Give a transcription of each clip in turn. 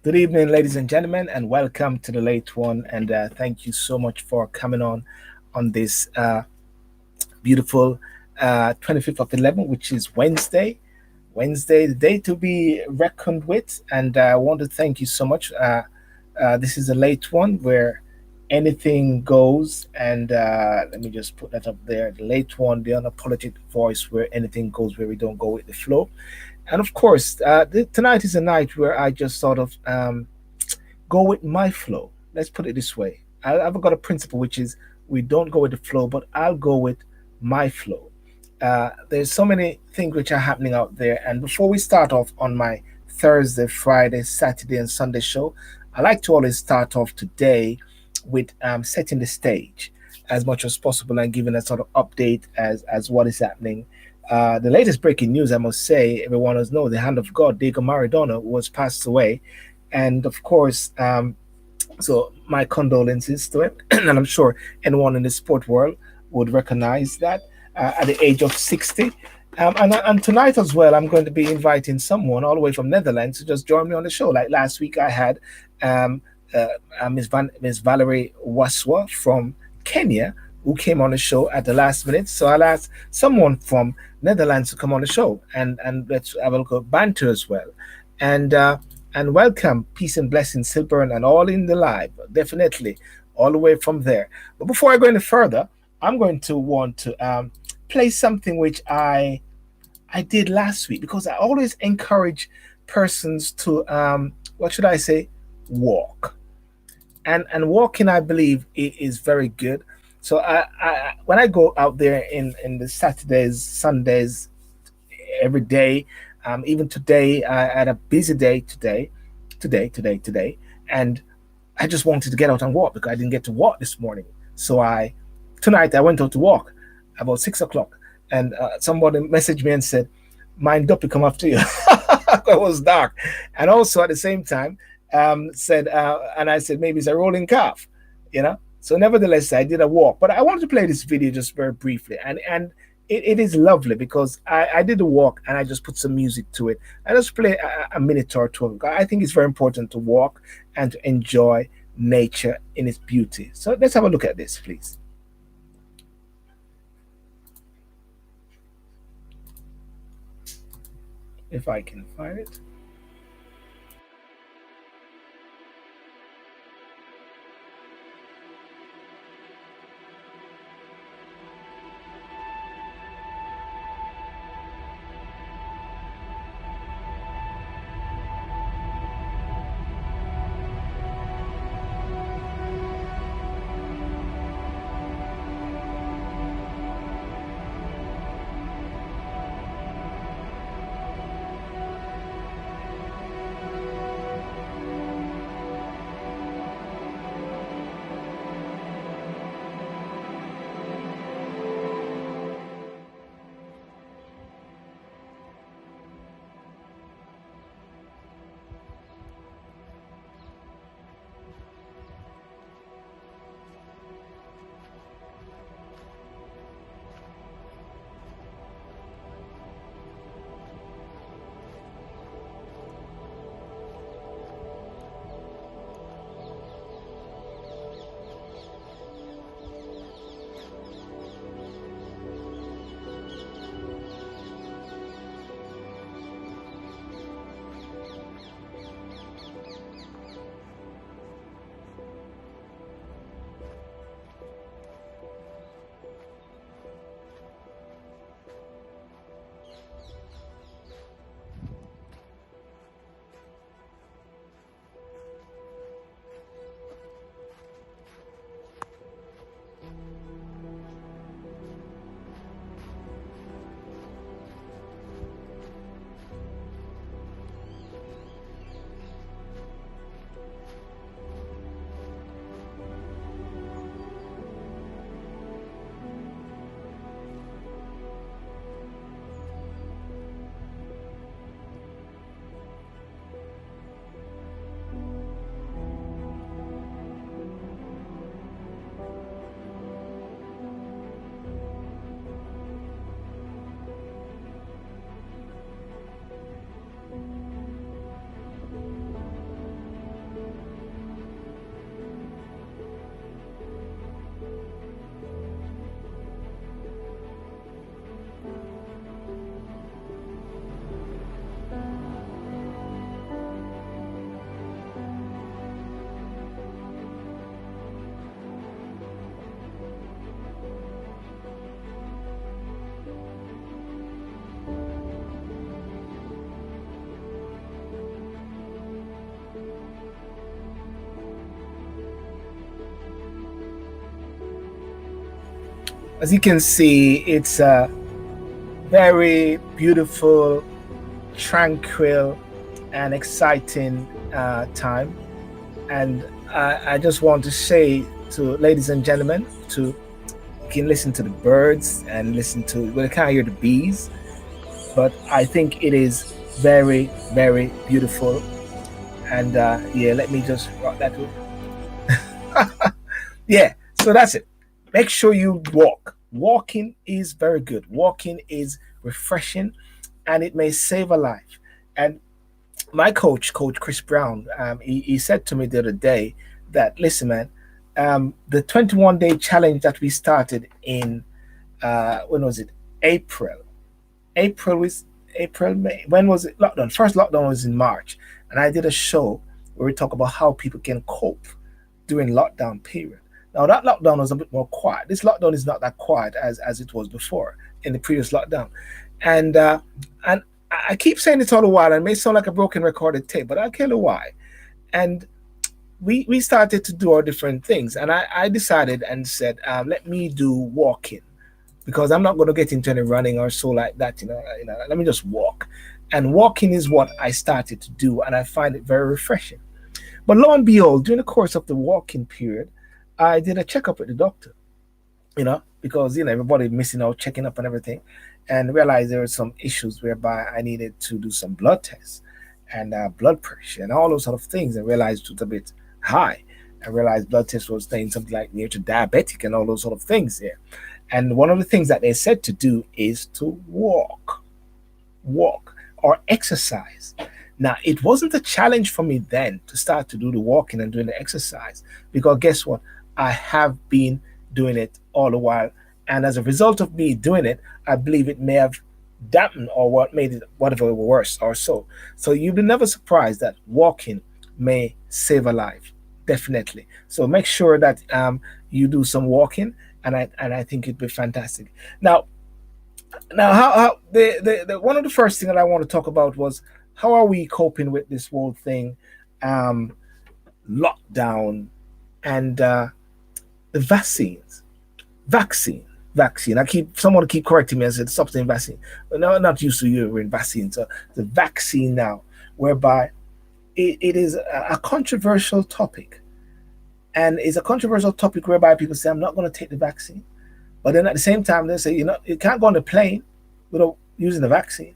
Good evening, ladies and gentlemen, and welcome to the late one. And thank you so much for coming on this beautiful 25th of 11, which is Wednesday. Wednesday, the day to be reckoned with. And I want to thank you so much. This is a late one where anything goes. And let me just put that up there. The late one, the unapologetic voice where anything goes, where we don't go with the flow. And of course, tonight is a night where I just sort of go with my flow. Let's put it this way. I've got a principle which is we don't go with the flow, but I'll go with my flow. There's so many things which are happening out there. And before we start off on my Thursday, Friday, Saturday, and Sunday show, I like to always start off today with setting the stage as much as possible and giving a sort of update as what is happening. The latest breaking news, I must say, everyone must know the hand of God, Diego Maradona, was passed away. And of course, so my condolences to him, and I'm sure anyone in the sport world would recognize that at the age of 60. And tonight as well, I'm going to be inviting someone all the way from Netherlands to just join me on the show. Like last week, I had um, Miss Valerie Waswa from Kenya who came on the show at the last minute. So I'll ask someone from Netherlands to come on the show and let's have a look at banter as well. And and welcome, peace and blessings, Silburn, and all in the live, definitely, all the way from there. But before I go any further, I'm going to want to play something which I did last week because I always encourage persons to what should I say, walk. And walking, I believe, is very good. So I when I go out there in the Saturdays, Sundays, every day. Even today, I had a busy day today, and I just wanted to get out and walk because I didn't get to walk this morning. So tonight I went out to walk about 6 o'clock, and somebody messaged me and said, "Mind up, to come after you." It was dark, and also at the same time said, and I said maybe it's a rolling calf, you know. So nevertheless, I did a walk, but I wanted to play this video just very briefly, and it is lovely because I did a walk and I just put some music to it. I just play a minute or two. I think it's very important to walk and to enjoy nature in its beauty. So let's have a look at this, please. If I can find it. As you can see, it's a very beautiful, tranquil, and exciting time. And I just want to say to ladies and gentlemen, to you can listen to the birds and listen to, well, I can't hear the bees, but I think it is very, very beautiful. And yeah, let me just rock that. Yeah, so that's it. Make sure you walk. Walking is very good. Walking is refreshing, and it may save a life. And my coach, Coach Chris Brown, he said to me the other day that, listen, man, the 21-day challenge that we started in, when was it? April. April was April, May. When was it? Lockdown. First lockdown was in March, and I did a show where we talk about how people can cope during lockdown period. Now that lockdown was a bit more quiet. This lockdown is not that quiet as it was before in the previous lockdown, and and I keep saying this all the while, and it may sound like a broken recorded tape, but I'll tell you why. And we started to do our different things, and I decided and said, let me do walking because I'm not going to get into any running or so like that. Let me just walk. And walking is what I started to do, and I find it very refreshing. But lo and behold, during the course of the walking period, I did a checkup with the doctor, because everybody missing out, checking up and everything, and realized there were some issues whereby I needed to do some blood tests and blood pressure and all those sort of things, and realized it was a bit high. I realized blood test was saying something like near to diabetic and all those sort of things there. And one of the things that they said to do is to walk or exercise. Now, it wasn't a challenge for me then to start to do the walking and doing the exercise because guess what? I have been doing it all the while. And as a result of me doing it, I believe it may have dampened or what made it whatever worse or so. So you'll be never surprised that walking may save a life, definitely. So make sure that you do some walking, and I think it'd be fantastic. Now, how the one of the first thing that I want to talk about was how are we coping with this whole thing, um, lockdown, and the vaccine. I keep someone keep correcting me and said stop saying vaccine. But no, I'm not used to you in vaccine. So the vaccine now, whereby it is a controversial topic, and it's a controversial topic whereby people say I'm not going to take the vaccine, but then at the same time they say you can't go on the plane without using the vaccine,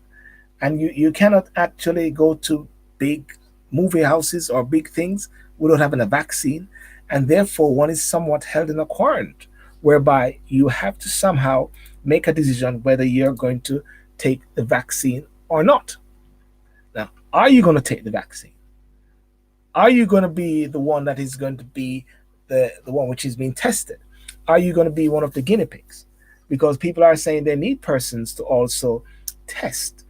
and you cannot actually go to big movie houses or big things without having a vaccine, and therefore one is somewhat held in a quarantine whereby you have to somehow make a decision whether you're going to take the vaccine or not. Now, are you going to take the vaccine? Are you going to be the one that is going to be the one which is being tested? Are you going to be one of the guinea pigs? Because people are saying they need persons to also test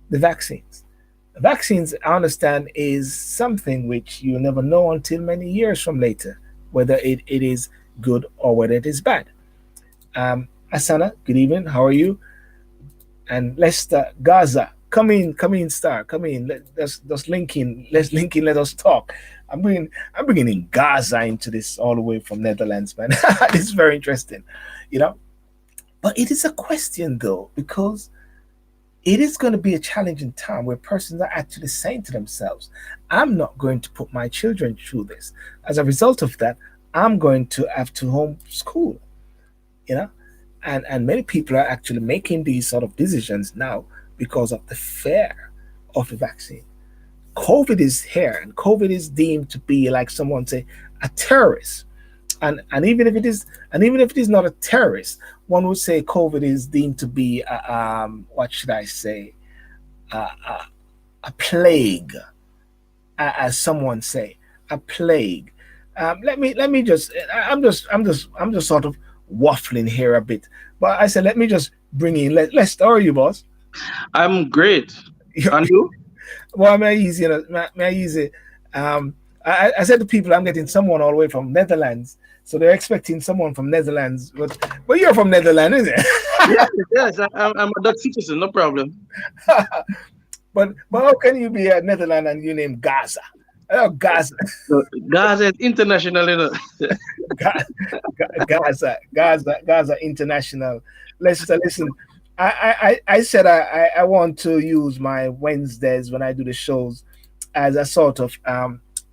the vaccines. The vaccines, I understand, is something which you never know until many years from later, whether it is good or whether it is bad. Asana, good evening. How are you? And Lester, Gaza, come in, star, come in. Let's link in. Let's link in. Let us talk. I'm bringing in Gaza into this all the way from Netherlands, man. This is very interesting, you know. But it is a question though, because it is going to be a challenging time where persons are actually saying to themselves, I'm not going to put my children through this. As a result of that, I'm going to have to homeschool, you know? And many people are actually making these sort of decisions now because of the fear of the vaccine. COVID is here, and COVID is deemed to be, like someone say, a terrorist. And even if it is not a terrorist, one would say COVID is deemed to be what should I say, a plague, as someone say, a plague. Let me just I'm just sort of waffling here a bit, but I said let me just bring in Lester. How are you, boss? I'm great. And you? Well, may I easy, may I easy. I said to people I'm getting someone all the way from Netherlands, so they're expecting someone from Netherlands. But you're from Netherlands, isn't Yes, yes. I'm a Dutch citizen, no problem. it? But how can you be a Netherlands and you name Gaza? Oh, Gaza. No, Gaza is international, you know. Ga- Gaza International. Lester, listen. I said I want to use my Wednesdays when I do the shows as a sort of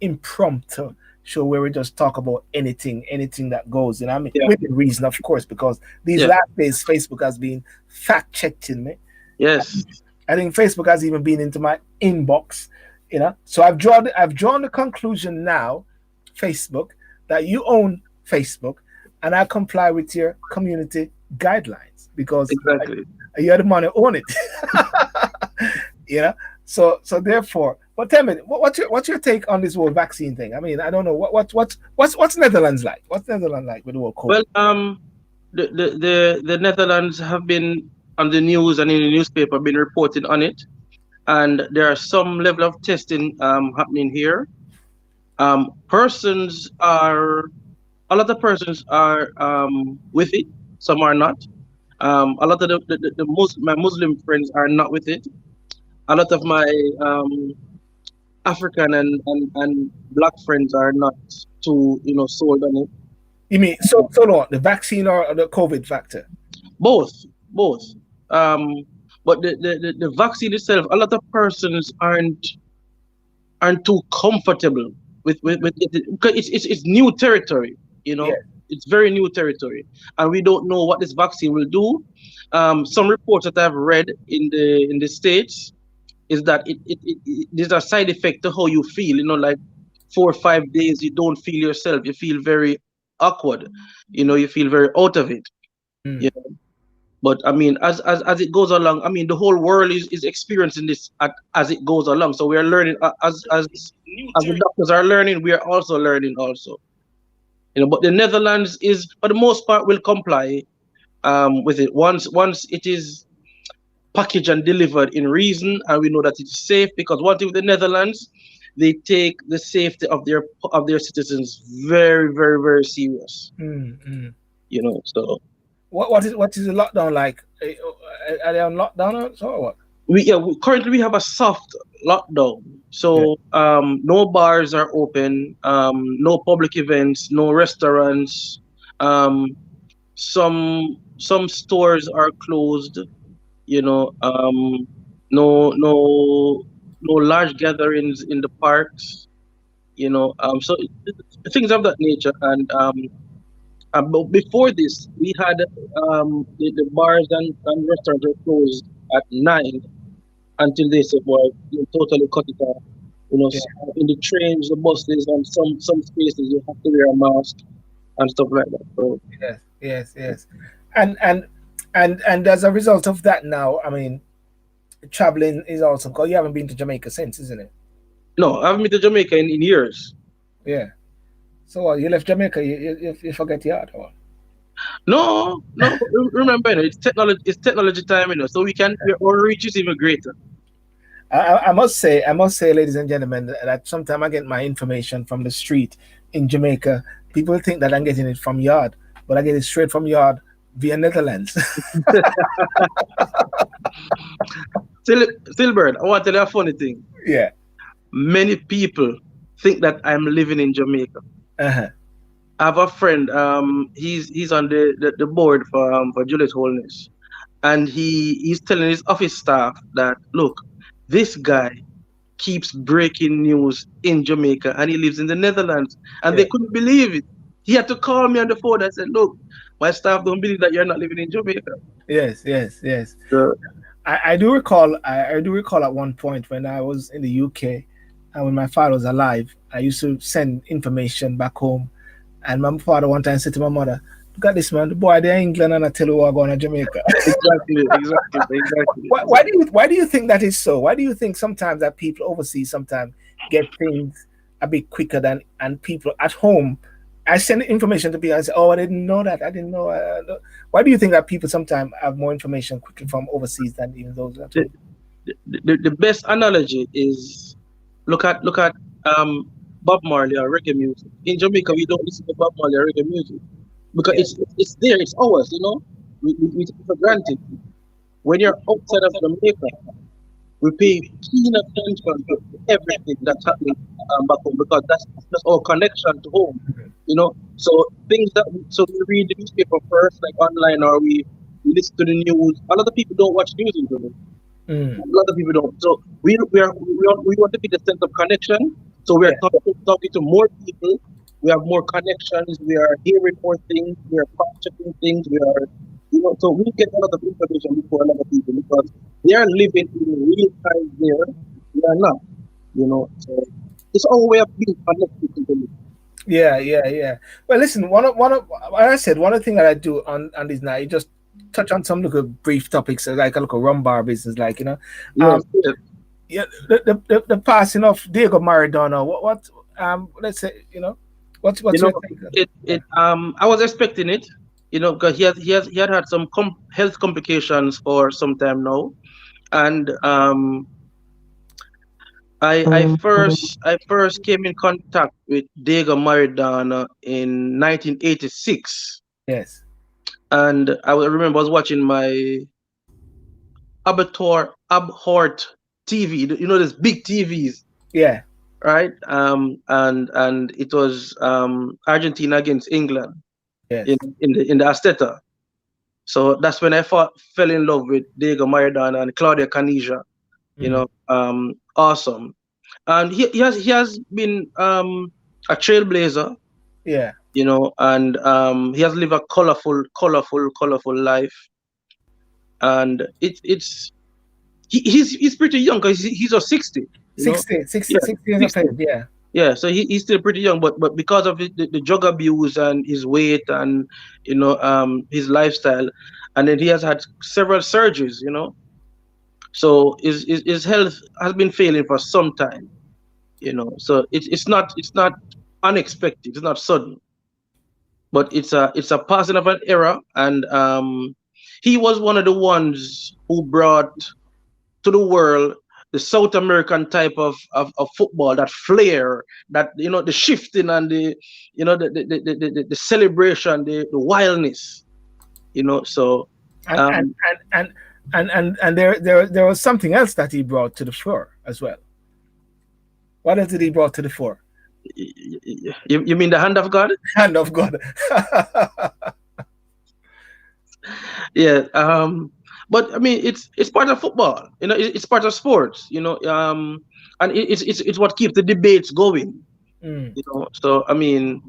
impromptu show where we just talk about anything that goes. And I mean, Yeah. within reason, of course, because these Yeah. last days Facebook has been fact checking me. Yes. I think Facebook has even been into my inbox, you know. So I've drawn the conclusion now, Facebook, that you own Facebook, and I comply with your community guidelines because Exactly. you're the one who own it. You know. So therefore, but tell me, what's your take on this whole vaccine thing? I mean, I don't know what's Netherlands like. What's Netherlands like with the whole Well, COVID? the Netherlands have been on the news and in the newspaper been reporting on it, and there are some level of testing happening here. Persons are A lot of persons are with it, some are not. A lot of my Muslim friends are not with it. A lot of my African and black friends are not too, sold on it. You mean so what, the vaccine or the COVID factor? Both, both. Um, but the vaccine itself, a lot of persons aren't too comfortable with it because it's new territory, you Yeah. know. It's very new territory, and we don't know what this vaccine will do. Some reports that I've read in the States is that there's a side effect to how you feel, like 4 or 5 days you don't feel yourself, you feel very awkward, you feel very out of it. Yeah. But I mean, as it goes along, I mean, the whole world is experiencing this as it goes along. So we are learning as the doctors are learning, we are also learning also. But the Netherlands is, for the most part, will comply with it once it is packaged and delivered in reason, and we know that it's safe. Because one thing with the Netherlands, they take the safety of their citizens very, very, very serious. Mm. So What is the lockdown like? Are they on lockdown or so or what? currently we have a soft lockdown. Yeah. So no bars are open, no public events, no restaurants. Um, some stores are closed. No large gatherings in the parks. So things of that nature. And but before this, we had the bars and restaurants were closed at 9 until they said, "Well, you totally cut it off." Yeah. In the trains, the buses, and some spaces you have to wear a mask and stuff like that. So Yes. And and as a result of that now, I mean, traveling is also because you haven't been to Jamaica since, isn't it? no, I haven't been to Jamaica in years. Yeah. So what, you left Jamaica, you forget your heart or what? No, no. Remember, it's technology time, so our reach is even greater. I must say, ladies and gentlemen, that sometimes I get my information from the street in Jamaica. People think that I'm getting it from yard, but I get it straight from yard via Netherlands. Silbert, I want to tell you a funny thing. Yeah. Many people think that I'm living in Jamaica. Uh-huh. I have a friend. He's on the board for Juliet Holness, and he's telling his office staff that, look, this guy keeps breaking news in Jamaica, and he lives in the Netherlands, and Yeah. they couldn't believe it. He had to call me on the phone and said, look, my staff don't believe that you're not living in Jamaica. Yes. So, I do recall. I do recall at one point when I was in the UK, and when my father was alive, I used to send information back home. And my father one time said to my mother, "Look at this man, the boy there in England, and I tell you what going to Jamaica." exactly. Why do you think that is so? Why do you think sometimes that people overseas sometimes get things a bit quicker than and people at home? I send information to people and say, "Oh, I didn't know that. I didn't know." Why do you think that people sometimes have more information quickly from overseas than even those at The, home? the best analogy is look at um Bob Marley or reggae music. In Jamaica, we don't listen to Bob Marley or reggae music because Yeah, it's there, it's ours. We take it for granted. When you're outside of Jamaica, we pay keen attention to everything that's happening back home because that's our connection to home. So things that we read the newspaper first, like online, or we listen to the news. A lot of people don't watch news usually. Mm. A lot of people don't. So we want to be the sense of connection. So we are Yeah, talking to more people. We have more connections. We are hearing more things. We are fact checking things. So we get a lot of information before a lot of people because they are living in real time there. We are not. So it's our way of being connected to them. yeah, yeah, yeah. Well, listen, one of like I said, one of the things that I do on these night, you just touch on some little brief topics, like a little rum bar business, like Yes, um, yes. yeah, the passing of Diego Maradona. Let's say, You what's know, your take on? it I was expecting it, because he had had some health complications for some time now, and I first came in contact with Diego Maradona in 1986, Yes, and remember I was watching my Abhort TV, those big TVs, yeah, right? And it was Argentina against England in yes, in the Azteca. So that's when I fell in love with Diego Maradona and Claudia Canija. mm, Awesome. And he has been a trailblazer, yeah. and he has lived a colorful life. And he's pretty young because he's a 60. You know, 60, yeah, 60 years of 60. age, yeah. Yeah, so he's still pretty young, but because of the drug abuse and his weight and his lifestyle, and then he has had several surgeries. So his health has been failing for some time. So it's not unexpected, it's not sudden, but it's a passing of an era, and he was one of the ones who brought to the world the South American type of football, that flair, that the shifting and the celebration, the wildness. So And and um and and and there was something else that he brought to the fore as well. What else did he brought to the fore? you mean the hand of God? Hand of God. Yeah. But I mean, it's part of football. It's part of sports. And it's what keeps the debates going. Mm, So I mean,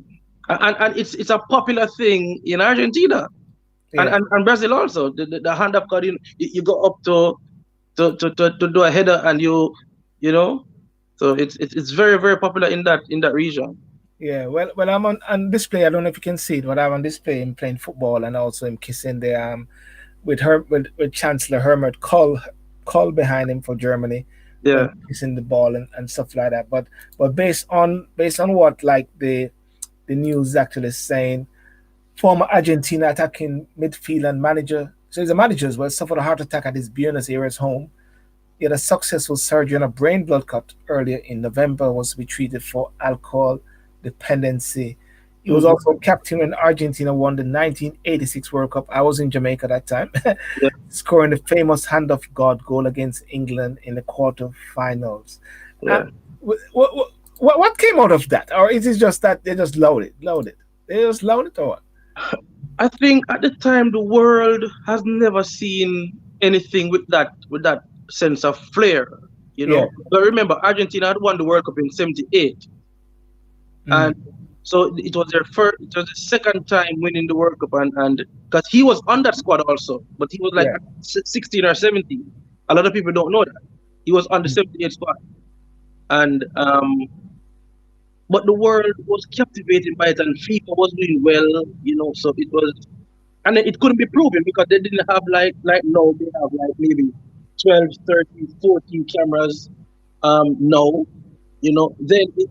and it's a popular thing in Argentina and yeah, and Brazil also. The hand of God, you go up to do a header, and you know so it's very, very popular in that region. yeah. Well, I'm on display. I don't know if you can see it, but I'm on display him playing football and also him kissing the with her with Chancellor Hermert Kohl behind him for Germany Yeah. when kissing the ball and stuff like that. But based on what like the news actually saying, former Argentina attacking midfield and manager, so he's a manager as well, suffered a heart attack at his Buenos Aires home. He had a successful surgery on a brain blood clot earlier in November, was to be treated for alcohol dependency. He was Hmm. also captain when Argentina won the 1986 World Cup. I was in Jamaica that time, Yeah. scoring the famous hand of God goal against England in the quarterfinals. Uh, Yeah. what came out of that? Or is it just that they just loaded? They just loaded or what? I think at the time the world has never seen anything with that sense of flair. Yeah. But remember, Argentina had won the World Cup in '78, and Mm, so it was their first. It was the second time winning the World Cup, and because he was on that squad also, but he was like yeah. 16 or 17. A lot of people don't know that he was on the Mm, '78 squad, and but the world was captivated by it, and FIFA was doing well. So it was. And then it couldn't be proven because they didn't have like now they have like maybe 12, 13, 14 cameras. No, then it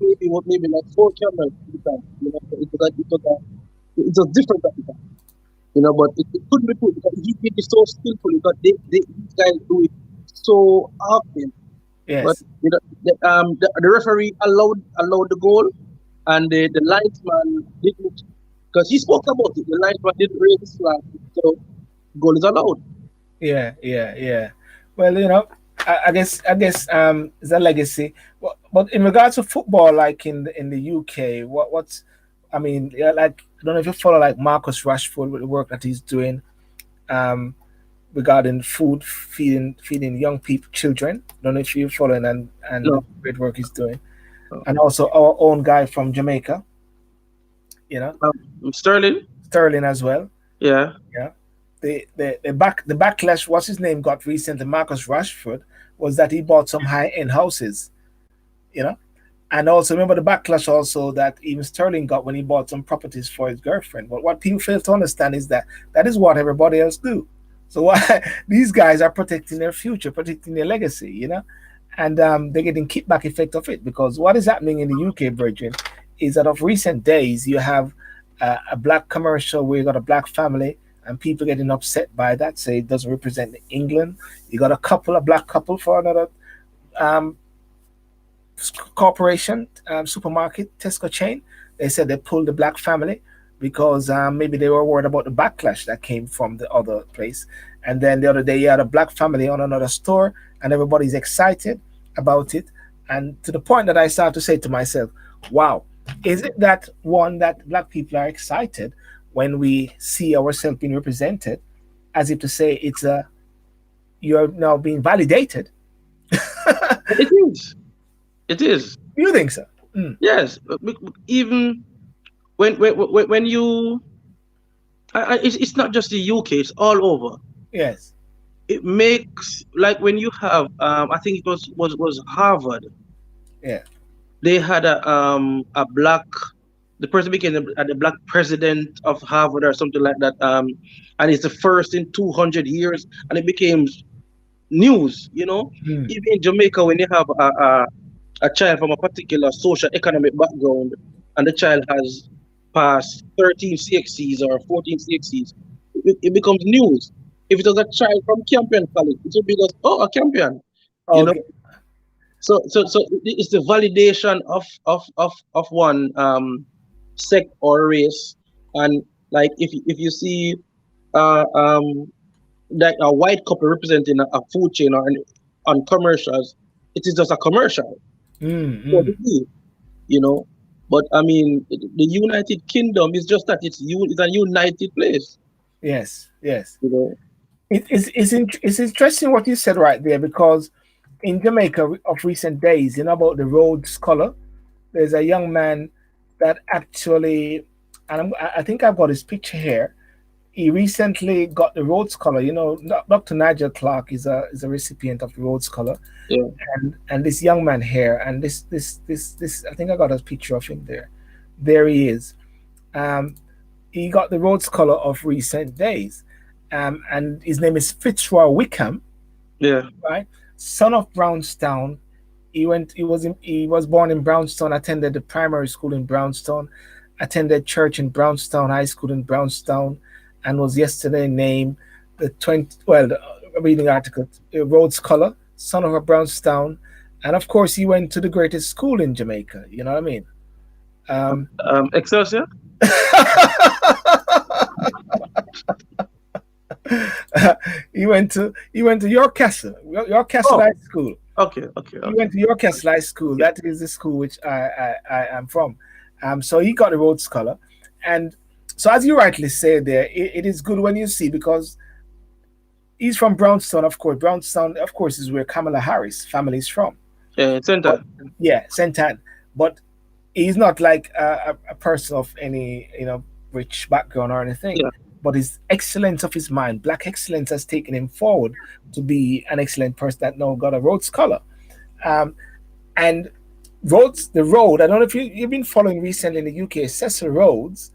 maybe like four cameras at the time. So it was different at the time. But it couldn't be proven because he did it so skillfully because these guys do it so often. But yes. the referee allowed the goal, and the linesman didn't, because he spoke about it. The linesman didn't raise his flag, so goal is allowed. Yeah, yeah, yeah. Well, I guess it's a legacy. But in regards to football, like in the UK, what's I mean, yeah, like I don't know if you follow like Marcus Rashford with the work that he's doing um, regarding food, feeding young people, children. I don't know if you're following and the No, great work he's doing, no. and also our own guy from Jamaica, you know, Sterling. Sterling as well. Yeah. Yeah, the backlash. What's his name got recently? Marcus Rashford was that he bought some high end houses, you know. And also remember the backlash also that even Sterling got when he bought some properties for his girlfriend. But what people fail to understand is that that is what everybody else do. So why these guys are protecting their future, protecting their legacy, you know, and they're getting kickback effect of it because what is happening in the UK, Virgin, is that of recent days you have a black commercial where you got a black family and people getting upset by that, say it doesn't represent England. You got a couple, a black couple for another um, corporation, supermarket, Tesco chain. They said they pulled the black family because maybe they were worried about the backlash that came from the other place. And then the other day, you had a black family on another store, and everybody's excited about it. And to the point that I started to say to myself, wow, is it that one that black people are excited when we see ourselves being represented as if to say it's a you're now being validated? It is. It is. You think so? Mm, Yes. Even when you, it's not just the UK. It's all over. yes. It makes like when you have I think it was Harvard. Yeah. They had a black, the person became the black president of Harvard or something like that. And it's the first in 200 years, and it became news. Mm. Even in Jamaica, when you have a child from a particular social economic background, and the child has passed 13 CXCs or 14 CXCs, it becomes news. If it was a child from Campion College, it would be just, oh, a Campion. You know, Okay. so it's the validation of one sect or race, and like if you see uh um like a white couple representing a food chain or on commercials, it is just a commercial Mm, for the mm. deal, you know. But I mean, the United Kingdom is just that it's a united place, Yes. Yes. you know. It's interesting what you said right there because in Jamaica of recent days, you know about the Rhodes Scholar. There's a young man that actually, and I think I've got his picture here. He recently got the Rhodes Scholar. You know, Dr. Nigel Clark is a recipient of the Rhodes Scholar, Yeah, and this young man here, and this I think I got a picture of him there. There he is. Um, he got the Rhodes Scholar of recent days, and his name is Fitzroy Wickham, yeah. right? Son of Brownstown. He was born in Brownstown, attended the primary school in Brownstown, attended church in Brownstown, high school in Brownstown, and was yesterday named the 20 well reading article Rhodes Scholar, son of a Brownstown, and of course he went to the greatest school in Jamaica. You know what I mean? Um, Excelsior. he went to York Castle Oh, High School. okay, okay, He okay. went to York Castle High School. Yeah. That is the school which I am from. So he got a Rhodes Scholar, and so as you rightly say there, it is good when you see because he's from Brownstown, of course. Brownstown, of course, is where Kamala Harris family is from. Yeah, But center. yeah, Santan. But he's not like a person of any rich background or anything. Yeah. But his excellence of his mind, black excellence, has taken him forward to be an excellent person that now got a Rhodes Scholar. Um, and the road. I don't know if you've been following recently in the UK. Cecil Rhodes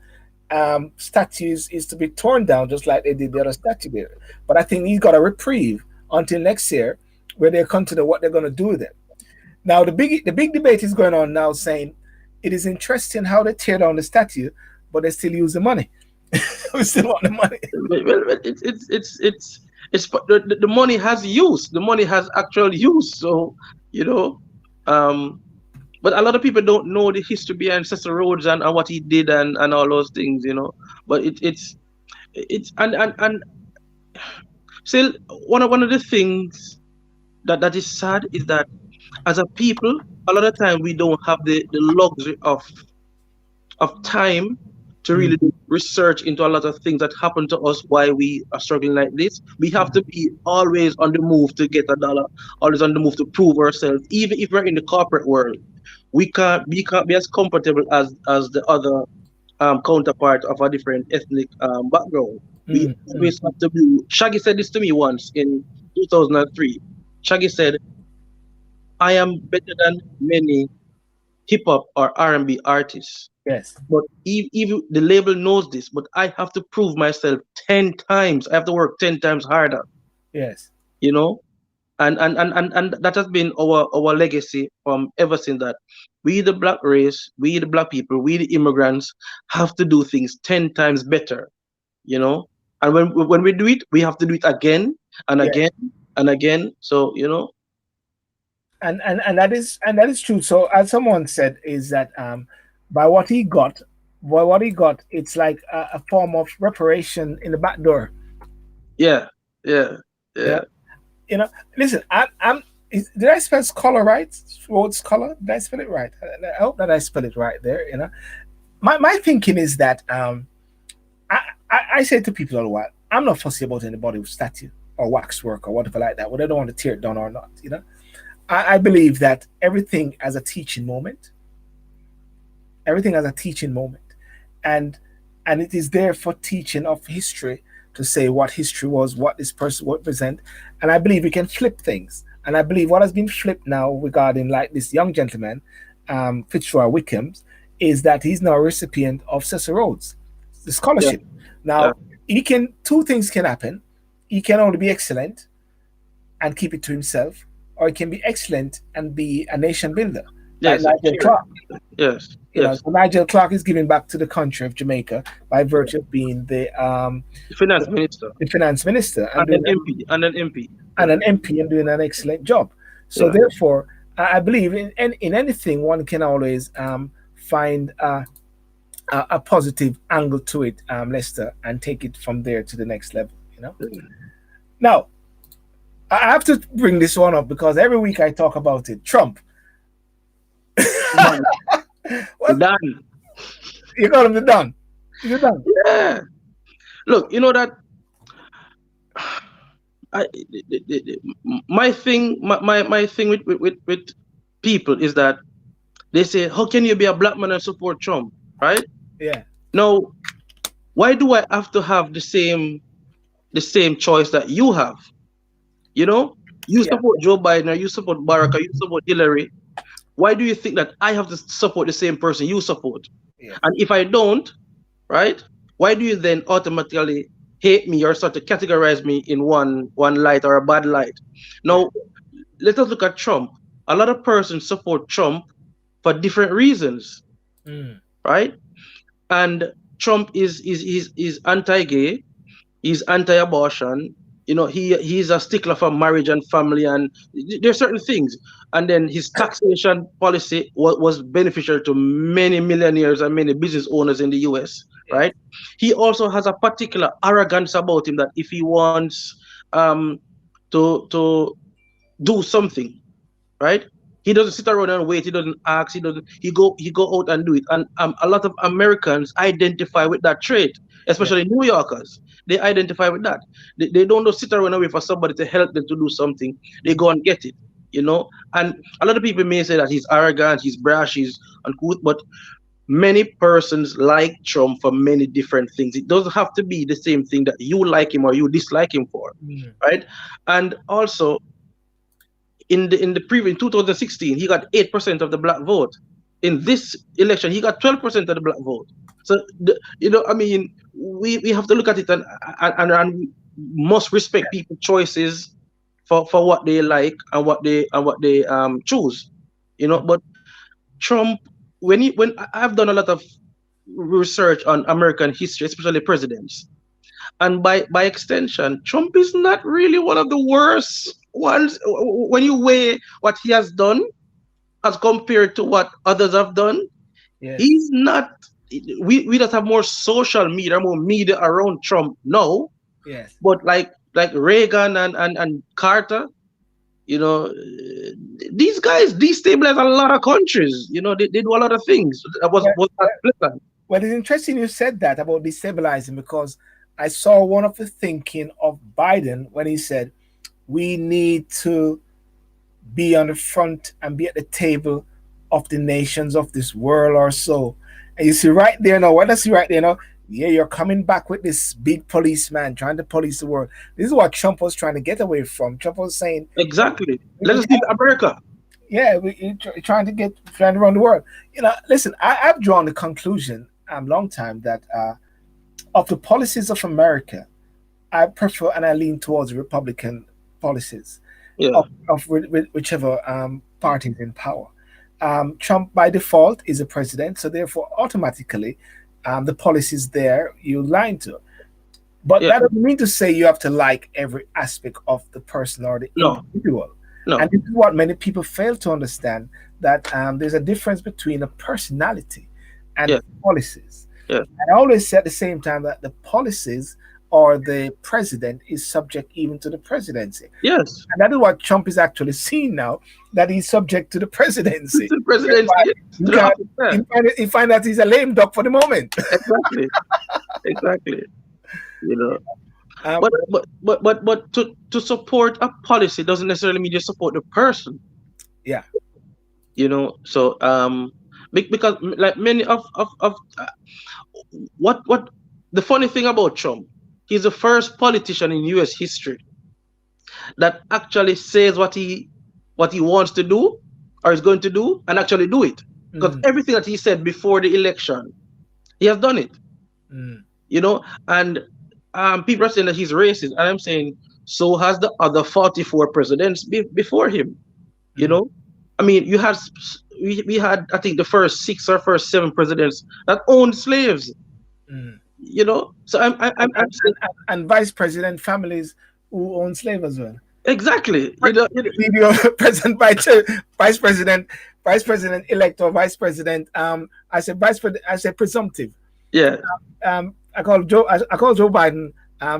statues is to be torn down just like they did the other statue there. But I think he's got a reprieve until next year, where they consider what they're going to do with it. Now the big debate is going on now, saying it is interesting how they tear down the statue, but they still use the money. We still want the money. Well, it's the money has use. The money has actual use. So you know, um, but a lot of people don't know the history behind Cecil Rhodes and what he did and all those things. But it's and still one of the things that is sad is that as a people, a lot of time we don't have the luxury of time to really Mm, do research into a lot of things that happen to us, why we are struggling like this. We have to be always on the move to get a dollar, always on the move to prove ourselves. Even if we're in the corporate world, we can't be as comfortable as the other counterpart of a different ethnic background. We mm, mm. always have to be. Shaggy said this to me once in 2003. Shaggy said, "I am better than many hip hop or R&B artists, Yes, but even the label knows this. But I have to prove myself 10 times. I have to work 10 times harder. yes, You know." And that has been our legacy from ever since that we the black race, we the black people, we the immigrants have to do things 10 times better, you know. And when we do it, we have to do it again and yes. again and again. So And that is true. So as someone said, is that by what he got, by what he got, it's like a form of reparation in the back door. yeah, yeah, You yeah, know, you know. Listen, did I spell color right? Rhodes color? Did I spell it right? I hope that I spell it right there. You know, my thinking is that I, I say to people all the while, I'm not fussy about anybody with statue or waxwork or whatever like that, whether they want to tear it down or not. You know, I believe that everything as a teaching moment, everything as a teaching moment, and and it is there for teaching of history to say what history was, what this person would present, and I believe we can flip things. And I believe what has been flipped now regarding like this young gentleman, Fitzroy Wickham's, is that he's now a recipient of Cecil Rhodes, the yeah, scholarship. yeah. Now he can two things can happen. He can only be excellent and keep it to himself, or he can be excellent and be a nation builder, like Yes, a Nigel cheer. Clark. Yes, You know, yes. so Nigel Clark is giving back to the country of Jamaica by virtue of being The finance minister the finance minister and and an doing MP and an MP. and an MP and doing an excellent job. So Yeah, therefore, I believe in anything one can always find a positive angle to it, Lester, and take it from there to the next level. You know. yeah. Now I have to bring this one up because every week I talk about it. Trump. Come on, we're What done. you call him the Don? The Don. Yeah. Look, you know that my thing, my thing with people is that they say, how can you be a black man and support Trump, right? Yeah. Now, why do I have to have the same choice that you have? You know, you Yeah. support Joe Biden or you support Barack or you support Hillary. Why do you think that I have to support the same person you support? Yes. And if I don't, right? Why do you then automatically hate me or start to categorize me in one light or a bad light? Yeah. Now, let us look at Trump. A lot of persons support Trump for different reasons, Mm. right? And Trump is anti-gay, he's anti-abortion. You know, he's a stickler for marriage and family, and there are certain things. And then his taxation policy was beneficial to many millionaires and many business owners in the U.S. Yes. Right? He also has a particular arrogance about him that if he wants um, to do something, right? He doesn't sit around and wait. He doesn't ask. He go out and do it. And a lot of Americans identify with that trait, Yeah. especially New Yorkers. They identify with that. They don't just sit around and wait for somebody to help them to do something. They go and get it. And a lot of people may say that he's arrogant, he's brash, he's uncouth, but many persons like Trump for many different things. It doesn't have to be the same thing that you like him or you dislike him for, Mm. right? And also in the previous in 2016, he got 8% of the black vote. In this election, he got 12% of the black vote. So I mean, we have to look at it and we must respect people's choices for what they like and what they choose. But Trump, when I've done a lot of research on American history, especially presidents, and by extension, Trump is not really one of the worst ones when you weigh what he has done as compared to what others have done. Yes. He's not. We just have more social media, more media around Trump now. Yes. But like Reagan and Carter, You know, these guys destabilize a lot of countries. You know, they do a lot of things. That Well, was not pleasant. well, it's interesting you said that about destabilizing because I saw one of the thinking of Biden when he said we need to be on the front and be at the table of the nations of this world or so. And you see right there now, what I see right there now, yeah, you're coming back with this big policeman trying to police the world. This is what Trump was trying to get away from. Trump was saying, Exactly. we Let us leave America. yeah, trying to run the world. Listen, I've drawn the conclusion long time that of the policies of America, I prefer and I lean towards Republican policies Yeah. of whichever party is in power. Trump by default is a president, so therefore automatically the policies there you line to. But Yeah. that doesn't mean to say you have to like every aspect of the person or the No. individual. No. And this is what many people fail to understand that there's a difference between a personality and Yeah. policies. Yeah. And I always say at the same time that the policies or the president is subject even to the presidency. Yes. And that is what Trump is actually seeing now, that he's subject to the presidency. The presidency. Why To the office. Yeah. he find that he's a lame duck for the moment. Exactly. Exactly. You know. um, But to support a policy doesn't necessarily mean you support the person. yeah. You know. So because like many of what the funny thing about Trump, he's the first politician in U.S. history that actually says what he wants to do or is going to do and actually do it. Because Mm, everything that he said before the election, he has done it. mm, You know, and people are saying that he's racist, and I'm saying so has the other 44 presidents before him. You mm, know, I mean, we had I think the first six or first seven presidents that owned slaves. mm. You know, so I'm saying And vice president families who own slaves as well. exactly. You know, President vice president, vice president elect or vice president. I said vice president. I said presumptive. yeah, I call Joe Biden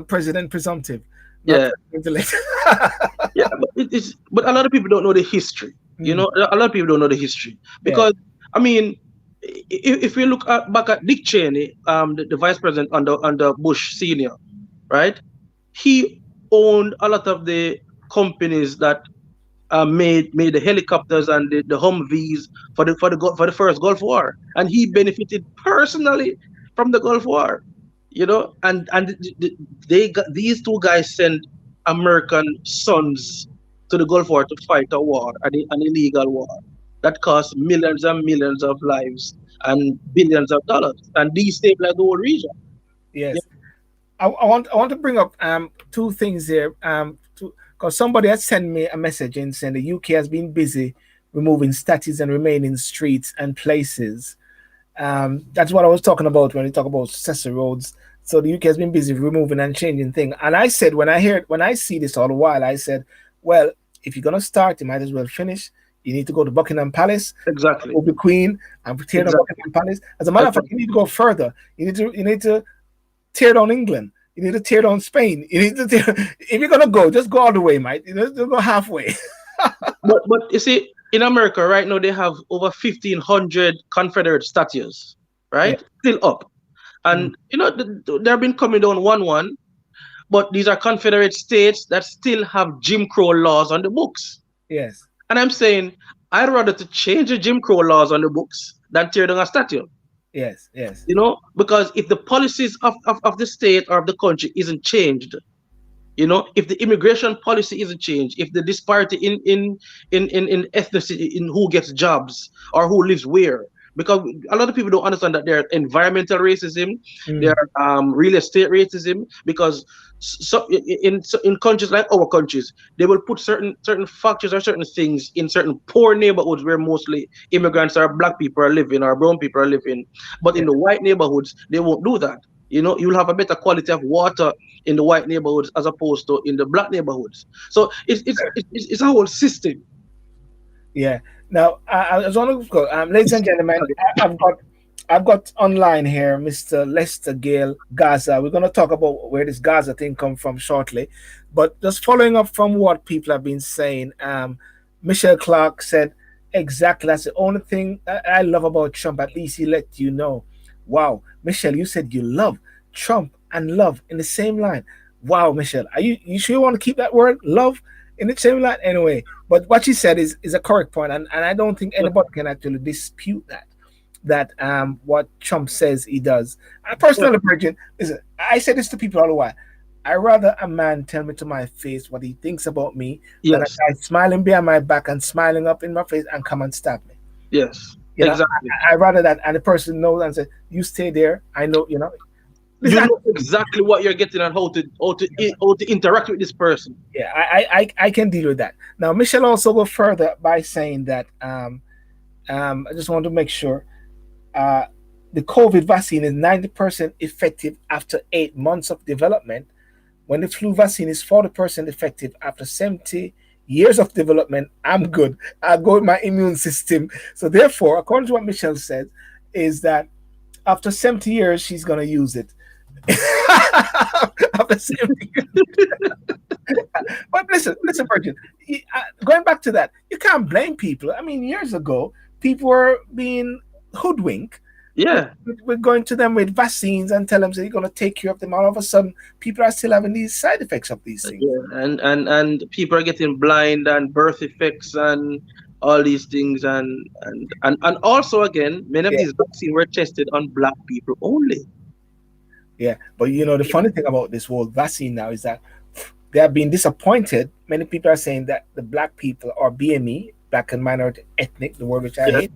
president presumptive, not yeah. president elect. Yeah, but but a lot of people don't know the history. You Mm, know, a lot of people don't know the history yeah. because I mean, if we look back at Dick Cheney, the vice president under Bush Senior, right? He owned a lot of the companies that made the helicopters and the Humvees for the first Gulf War, and he benefited personally from the Gulf War. You know, and they got, these two guys sent American sons to the Gulf War to fight a war, an illegal war that cost millions and millions of lives and billions of dollars, and destabilized the whole region. Yeah, Yes. I want to bring up two things here. Because somebody has sent me a message and saying the UK has been busy removing statues and remaining streets and places. That's what I was talking about when we talk about Cecil Roads. So the UK has been busy removing and changing things. And I said when I see this all the while, I said, well, if you're gonna start, you might as well finish. You need to go to Buckingham Palace, exactly, go to Queen, and tear down exactly, Buckingham Palace. As a matter of fact, you need to go further. You need to tear down England. You need to tear down Spain. You need to tear. If you're gonna go, just go all the way, mate. You know, just go halfway. but you see, in America right now they have over 1,500 Confederate statues, Yeah. right? Still up, Mm. and you know they've been coming down one, but these are Confederate states that still have Jim Crow laws on the books. Yes. And I'm saying I'd rather to change the Jim Crow laws on the books than tear down a statue. Yes. Yes. You know, because if the policies of the state or of the country isn't changed, you know, if the immigration policy isn't changed, if the disparity in ethnicity, in who gets jobs or who lives where, because a lot of people don't understand that there's environmental racism, there Mm. real estate racism, because in countries like our countries, they will put certain factors or certain things in certain poor neighborhoods where mostly immigrants or black people are living or brown people are living, but in Yeah. the white neighborhoods they won't do that. You know, you'll have a better quality of water in the white neighborhoods as opposed to in the black neighborhoods. So it's a whole system. Yeah. Now, I was on to go. Ladies and gentlemen, I've got I've got online here Mr. Lester Gale Gaza. We're going to talk about where this Gaza thing come from shortly, but just following up from what people have been saying. Michelle Clark said exactly that's the only thing I love about Trump. At least he let you know. Wow, Michelle, you said you love Trump and love in the same line. Wow, Michelle, are you sure you want to keep that word love in the same line anyway? But what she said is a correct point, and I don't think anybody can actually dispute that what Trump says he does. I Yeah. personally, Bridget, listen, I say this to people all the while. I rather a man tell me to my face what he thinks about me than a Yes. guy smiling behind my back and smiling up in my face and come and stab me. Yes. You know, Exactly. I rather that, and the person knows and say, "You stay there. I know." You know, You listen, know exactly what you're getting and how to interact with this person. yeah, I can deal with that. Now, Michelle also go further by saying that I just want to make sure uh, the COVID vaccine is 90% effective after 8 months of development, when the flu vaccine is 40% effective after 70 years of development. I'm good. I go with my immune system. So, therefore, according to what Michelle says, is that after 70 years, she's going to use it. After 70 years. But listen, Virgin, going back to that, you can't blame people. I mean, years ago, people were being hoodwinked with, Yeah. with going to them with vaccines and tell them that you're going to take care of them. All of a sudden, people are still having these side effects of these things. Yeah. And people are getting blind and birth effects and all these things and also again, many of Yeah, these vaccines were tested on black people only. yeah. But the funny thing about this whole vaccine now is that they have been disappointed. Many people are saying that the black people, or BME, black and minority ethnic, the word which I Yeah. hate,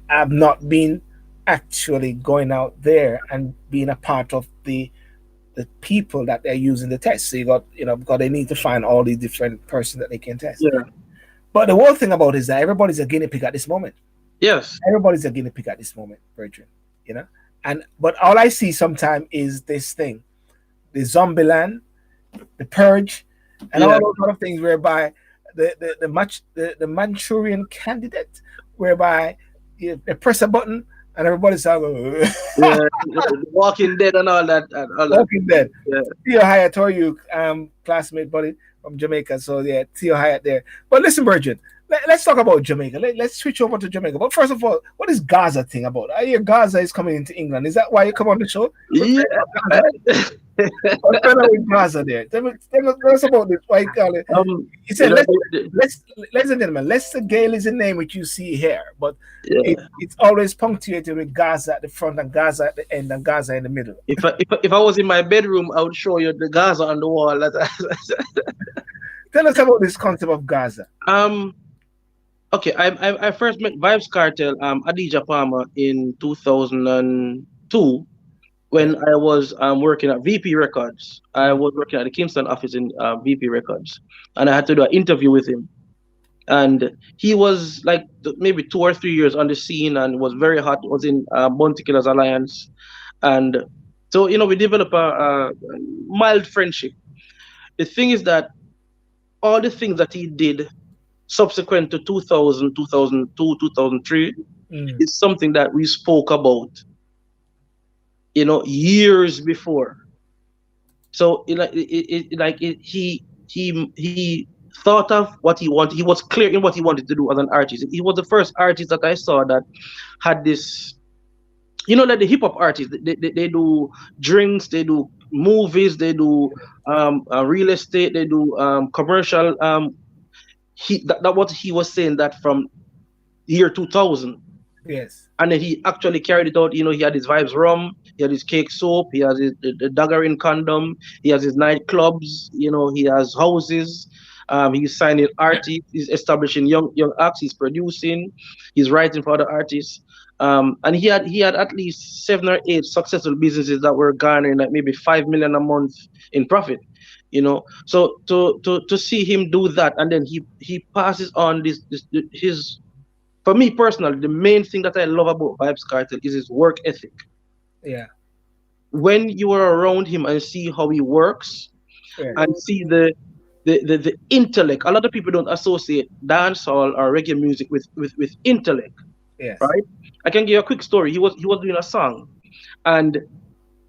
have not been actually going out there and being a part of the people that they're using the test. So you got, because they need to find all these different persons that they can test. Yeah. But the worst thing about it is that everybody's a guinea pig at this moment. Yes. Everybody's a guinea pig at this moment, Bertrand. You know? And but all I see sometimes is this thing, the zombie land, the purge, and all Yeah. those other things whereby the Manchurian candidate, whereby they press a button and everybody's all Yeah. The Walking Dead and all that. Walking Dead. Yeah. Theo Hyatt, how are you, classmate buddy from Jamaica? So yeah, Theo Hyatt there. But listen, Virgin, let's talk about Jamaica. Let's switch over to Jamaica. But first of all, what is Gaza thing about? I hear Gaza is coming into England. Is that why you come on the show? What's Yeah. going on with Gaza? What's going on with Gaza there? Tell us about this. Why you call it? He You said, know, ladies and gentlemen, Lester Gale is the name which you see here, but yeah. it's always punctuated with Gaza at the front and Gaza at the end and Gaza in the middle. If I was in my bedroom, I would show you the Gaza on the wall. Tell us about this concept of Gaza. um. Okay. I first met Vibes Cartel, Adija Palmer in 2002 Yeah. when I was working at VP Records. I was working at the Kingston office in VP Records, and I had to do an interview with him. And he was like maybe 2 or 3 years on the scene and was very hot. Was in Bounty Killers Alliance, and so we developed a mild friendship. The thing is that all the things that he did subsequent to 2000, 2002, 2003 Mm, is something that we spoke about, years before. So he thought of what he wanted. He was clear in what he wanted to do as an artist. He was the first artist that I saw that had this, like the hip hop artists. They do drinks, they do movies, they do real estate, they do commercial. That what he was saying that from year 2000. yes. And then he actually carried it out. He had his Vibes Rum, he had his Cake Soap, he has the Dagger Condom, he has his nightclubs, he has houses. He's signing artists, he's establishing young acts, he's producing, he's writing for other artists. And he had at least 7 or 8 successful businesses that were garnering like maybe 5 million a month in profit. So to see him do that, and then he passes on this his for me personally, the main thing that I love about Vibes Cartel is his work ethic. Yeah. When you are around him and see how he works Yes. and see the intellect, a lot of people don't associate dancehall or reggae music with intellect. Yes. right? I can give you a quick story. He was doing a song, and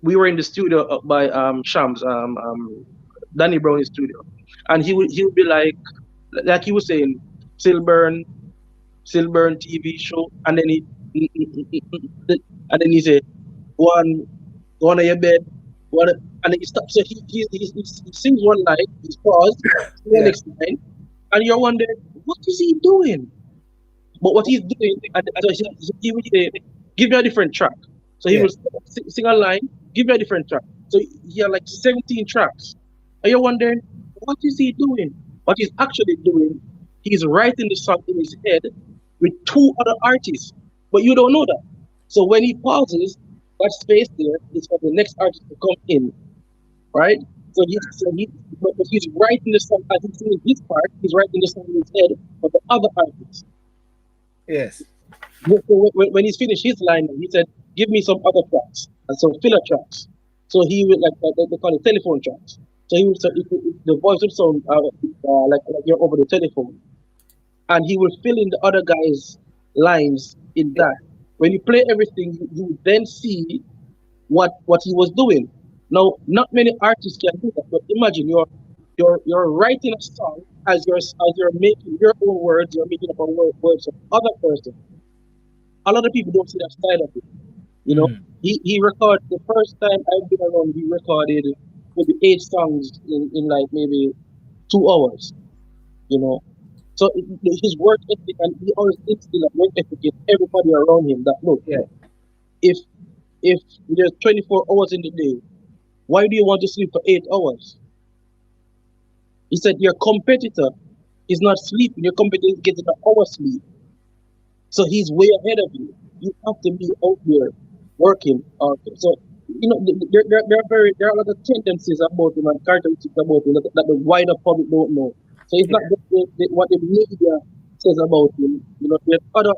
we were in the studio by Shams, Danny Brown's studio, and he would be like he was saying, Silburn, Silburn TV show, and then and then he say, go on, go on your bed, go on, and then he stops. So he sings one line, he's paused, sing the Yeah. next line, and you're wondering, what is he doing? But what he's doing, and so he would say, give me a different track. So he Yeah. will sing a line, give me a different track. So he had like 17 tracks. And you're wondering, what is he doing? What he's actually doing, he's writing the song in his head with two other artists. But you don't know that. So when he pauses, that space there is for the next artist to come in, right? But he's writing the song as he's singing his part, he's writing the song in his head for the other artists. Yes. So when he's finished his line, he said, "Give me some other tracks and some filler tracks." So he would they call it telephone tracks. So he would the voice would sound like you're over the telephone, and he will fill in the other guy's lines in Yeah. that. When you play everything, you then see what he was doing. Now, not many artists can do that, but imagine you're writing a song as you're making your own words, you're making up a words of other person. A lot of people don't see that side of it. You know, Mm. he recorded the first time I've been around. He recorded maybe 8 songs in like maybe 2 hours. You know, so his work ethic, and he always instill a work ethic in everybody around him. That look, Yeah. if if there's 24 hours in the day, why do you want to sleep for 8 hours? He said your competitor is not sleeping. Your competitor is getting an hour sleep. So he's way ahead of you. You have to be out there working. So there are a lot of tendencies about him and characteristics about him that the wider public don't know. So it's not Yeah. just what the media says about him. There's other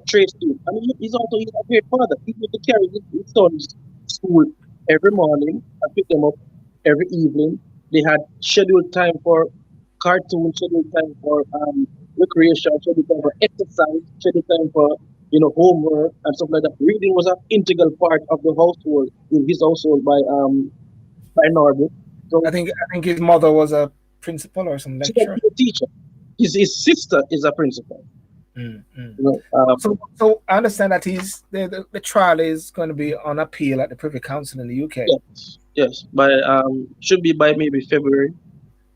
traits to him. I mean, he's a great father. He used to carry his sons to school every morning and pick them up every evening. They had scheduled time for cartoons, scheduled time for recreation, scheduled time for exercise, scheduled time for homework and stuff like that. Reading was an integral part of the household in his household by Norbert. So I think his mother was a principal or some she was lecturer. a teacher. His sister is a principal. Mm. Mm. You know, um, So I understand that the trial is going to be on appeal at the Privy Council in the UK. yes, yes. By should be by maybe February,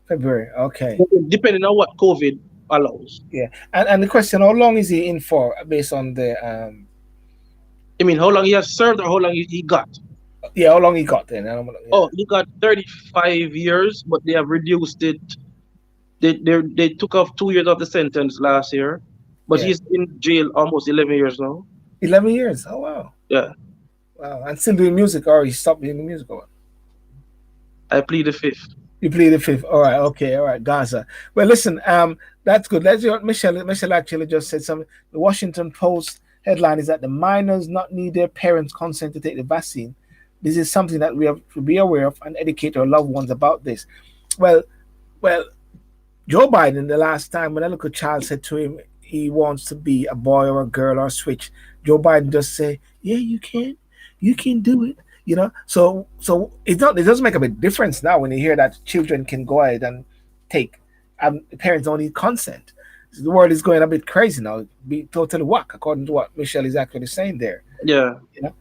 February. Okay. depending on what COVID allows. Yeah. And the question, how long is he in for, based on the I mean, how long he has served or how long he got? yeah, how long he got then? Yeah. Oh, he got 35 years, but they have reduced it. They took off 2 years of the sentence last year, but Yeah. he's in jail almost 11 years now. 11 years. Oh wow. Yeah, Wow. And still doing music, or he stopped doing the music, or what? I plead the fifth. You play the fifth. All right. Okay. All right. Gaza. Well, listen. That's good. Let's hear what Michelle actually just said something. The Washington Post headline is that the minors not need their parents' consent to take the vaccine. This is something that we have to be aware of and educate our loved ones about this. Well, well, Joe Biden, the last time when a little child said to him he wants to be a boy or a girl or switch, Joe Biden just say, "Yeah, you can do it." So it's not. It doesn't make a big difference now when you hear that children can go ahead and take. Parents don't need consent. So the world is going a bit crazy now. Be totally whack, according to what Michelle is actually saying there. Yeah. You know,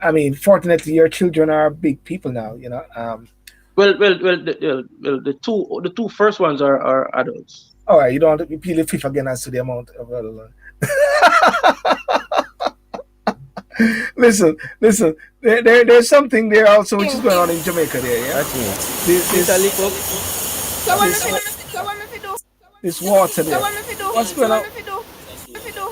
I mean, fortunately, your children are big people now. The two first ones are adults. All right, you don't have to peel the fifth again as to the amount of. Listen. There's something there also which is going on in Jamaica. There, yeah. That's me. This Mr. this Lick up. So what this, if you do? So what if you do? this water So there. what if you do? What's So going what on? if you do? If you do?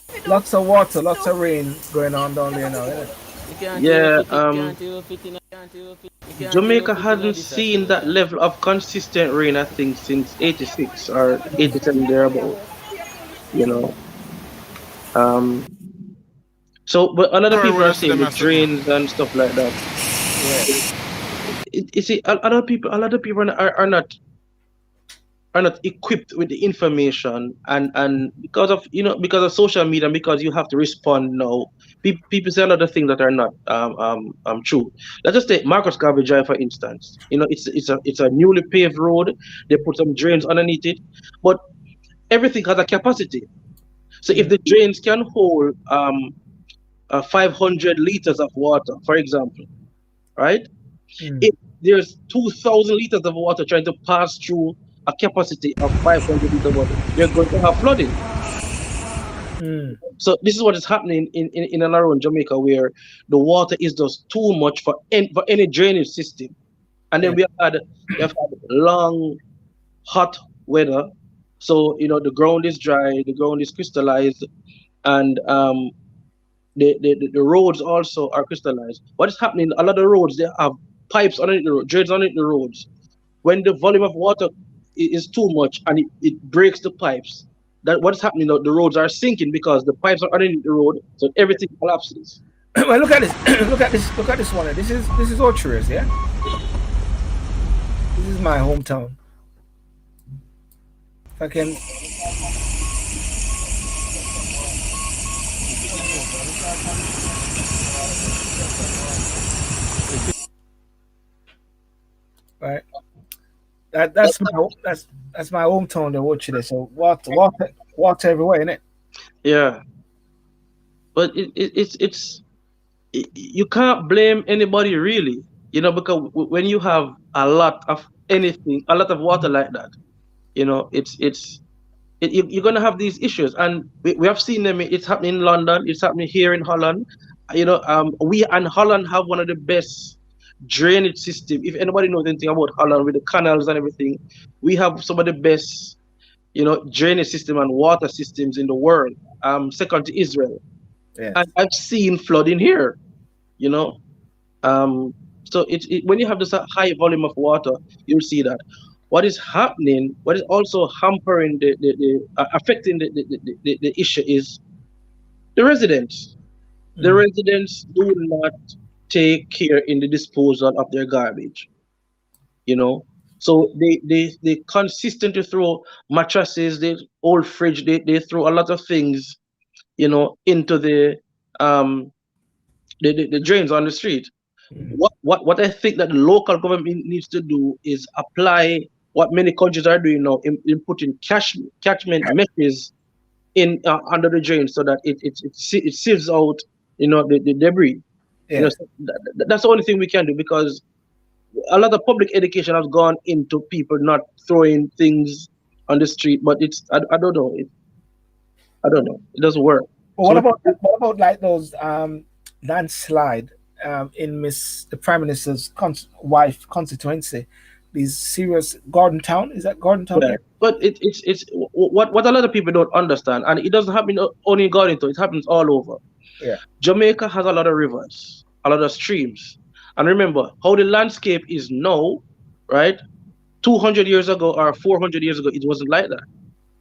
If you do? Lots of water, lots of rain going on down there now. Isn't it? You can't even Yeah. fit it. Can't even fit in. Can't even fit. You can't even Jamaica fit in hasn't this as seen well. that level of consistent rain, I think, since '86 or '87 thereabout. You know. Um. So, but a lot of Sorry, people are words to saying them the I said, man. drains and stuff like that. Yeah. You see, a lot of people are not are not equipped with the information, and because of because of social media and because you have to respond now, people say a lot of things that are not true. Let's just take Marcus Garvey Drive for instance. It's a newly paved road. They put some drains underneath it, but everything has a capacity. So if Mm, the drains can hold 500 liters of water, for example, right? mm, If there's 2,000 liters of water trying to pass through a capacity of 500 liters of water, you're going to have flooding. mm. So this is what is happening in and around Jamaica, where the water is just too much for any drainage system. And then Yeah. we have had long, hot weather. So the ground is dry, the ground is crystallized, and the roads also are crystallized. What is happening? A lot of roads they have pipes underneath the road, drains underneath the roads. When the volume of water is too much and it breaks the pipes, that what is happening? The roads are sinking because the pipes are underneath the road, so everything collapses. Well, look at this. Look at this. Look at this one. This is Orchard, yeah. This is my hometown. If I can, right. That's my hometown. The Orchard. So water everywhere, innit? Yeah, but you can't blame anybody really, because when you have a lot of anything, a lot of water like that, you're going to have these issues, and we have seen them. It's happening in London, it's happening here in Holland. We and Holland have one of the best drainage system. If anybody knows anything about Holland with the canals and everything, we have some of the best drainage system and water systems in the world, second to Israel. Yes. And I've seen flooding here, you know um, so when you have this high volume of water, you'll see that what is happening, what is also hampering affecting the issue is the residents. The Mm. residents do not take care in the disposal of their garbage, you know. So they consistently throw mattresses, they old fridge, they throw a lot of things, into um the drains on the street. Mm. What I think that the local government needs to do is apply what many countries are doing now in putting catchment meshes in under the drain so that it sieves out the debris. Yeah. So that's the only thing we can do, because a lot of public education has gone into people not throwing things on the street, but I don't know, I don't know, it doesn't work. But So what about like those landslide in Miss the Prime Minister's wife constituency? These serious Gordon Town, is that Gordon Town? yeah, Yeah. but it's what a lot of people don't understand, and it doesn't happen only in Garlington. It happens all over. Yeah. Jamaica has a lot of rivers, a lot of streams, and remember how the landscape is now, right? 200 years ago or 400 years ago, it wasn't like that.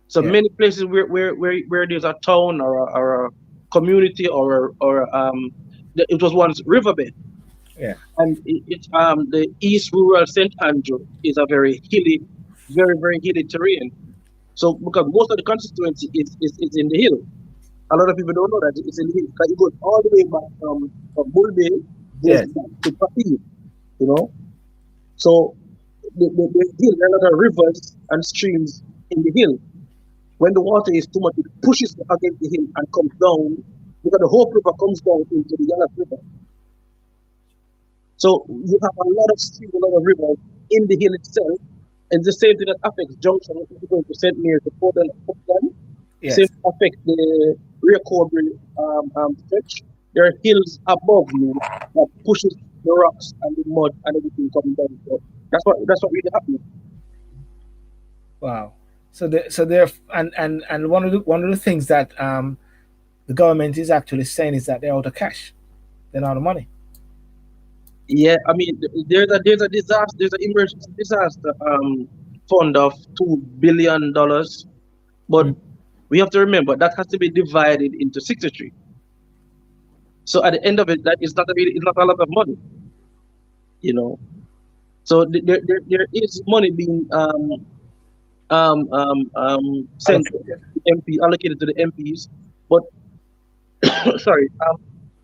So Yeah. many places where there's a town or a community it was once riverbed. Yeah. And the East Rural St. Andrew is a very hilly, very, very hilly terrain. So because most of the constituency is in the hill. A lot of people don't know that it's in the hill because it goes all the way back from Bull Bay, goes Yeah. back to Papi, you know. So the hill, there are a lot of rivers and streams in the hill. When the water is too much, it pushes against the hill and comes down, because the Hope River comes down into the Yellow River. So you have a lot of streams, a lot of rivers in the hill itself. And the same thing that affects Junction, if you go to St. Mary's, the Portland, same Yes. affect the Rear Cobury stretch. There are hills above you that pushes the rocks and the mud and everything coming down. So that's what really happening. Wow. So they're and one of the things that the government is actually saying is that they're out of cash. They're out of money. Yeah, I mean, there's a disaster, there's an emergency disaster fund of $2 billion, but Mm. we have to remember that has to be divided into 63. So at the end of it, that is not it's not a lot of money, you know. So there is money being sent to Allocated. MP allocated to the MPs. But sorry,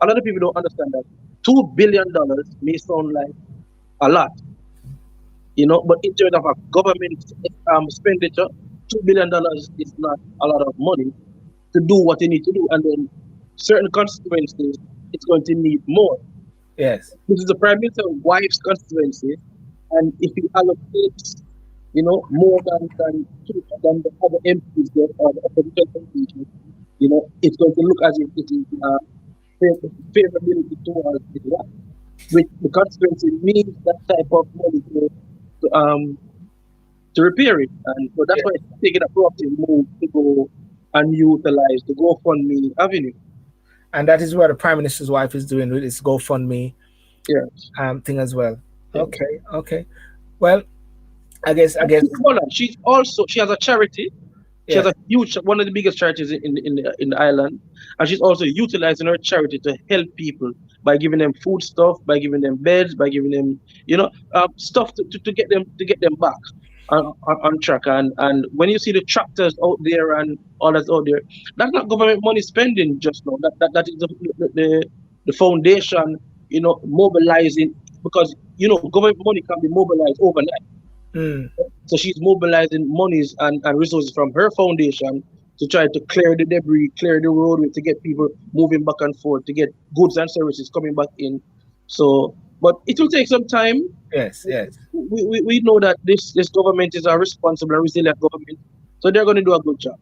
a lot of people don't understand that $2 billion may sound like a lot, but in terms of a government expenditure, $2 billion is not a lot of money to do what you need to do, and then certain constituencies it's going to need more. Yes. This is the prime minister's wife's constituency, and if he allocates, more than the other MPs get or the opposition MPs get, it's going to look as if it is favorability towards the wife, which the constituency needs that type of money to um to repair it, and so that's Yeah. why it's taking a proactive move to go and utilize the GoFundMe avenue. And that is what the prime minister's wife is doing with this GoFundMe Yeah, thing as well. yeah. Okay. Okay. Well, I guess. Hold on. She has a charity. She has Yes. a huge, one of the biggest charities in the island, and she's also utilizing her charity to help people by giving them food stuff, by giving them beds, by giving them, stuff to get them back on track. And when you see the tractors out there and all that's out there, that's not government money spending just now. That is the foundation, mobilizing, because government money can be mobilized overnight. Mm, So she's mobilizing monies and resources from her foundation to try to clear the debris, clear the roadway, to get people moving back and forth, to get goods and services coming back in. So, but it will take some time. yes. Yes. We know that this government is a responsible and resilient government, so they're going to do a good job.